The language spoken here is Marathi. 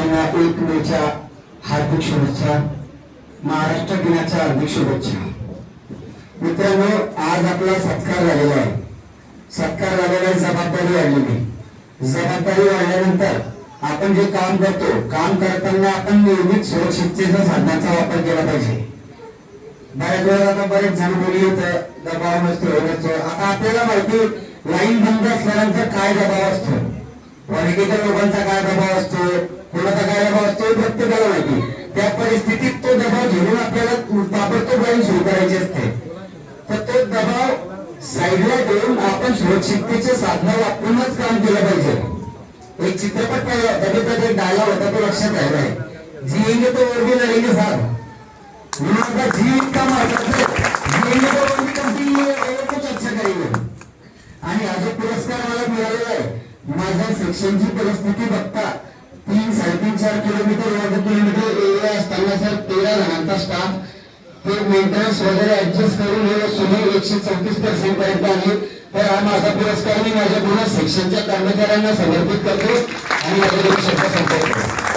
सर्वांना 1 मेच्या हार्दिक शुभेच्छा, महाराष्ट्र दिनाच्या हार्दिक शुभेच्छा। मित्रांनो, आज आपला सत्कार झालेला आहे। सत्कार झालेला आहे, जबाबदारी वाढलेली। जबाबदारी वाढल्यानंतर आपण जे काम करतो, काम करताना आपण नेहमीच सुरक्षिततेच्या साधनाचा वापर केला पाहिजे। बऱ्याच वेळा आता बरेच जण बोलली होतं दबाव नसतो। आता आपल्याला माहिती लाईन बंद असल्यानंतर काय दबाव असतो, पॉलिटिकल लोकांचा काय दबाव असतो, कोणाचा काय दबाव असतो, प्रत्येकाला माहिती। त्या परिस्थितीत तो दबाव घेऊन आपल्याला ताबडतोब लाईन सुरू करायची असते। तर तो दबाव साईडला देऊन आपण सुरक्षिततेचे साधनं वापरूनच काम केलं पाहिजे। एक चित्रपट पाहिला, त्याच्यात एक डायलॉग होता, तो लक्षात राहिलाय, जिएंगे तो और भी लड़ेंगे साहब। आपका जीवन का महत्व जिएंगे तो और भी कंटिन्यू और कुछ अच्छा करेंगे। आणि हा जो पुरस्कार मला मिळालेला आहे, माझ्या सेक्शनची परिस्थिती बघता 3-3.5-4 किलोमीटर वर्ग किलोमीटर एरिया असताना सर 13 जणांचा स्टाफ, ते मेंटेनन्स वगैरे ऍडजस्ट करून हे सुमारे 134% पर्यंत आले। तर हा माझा पुरस्कार मी माझ्या पूर्ण सेक्शनच्या कर्मचाऱ्यांना समर्पित करतो आणि माझे 2 शब्द संपवतो।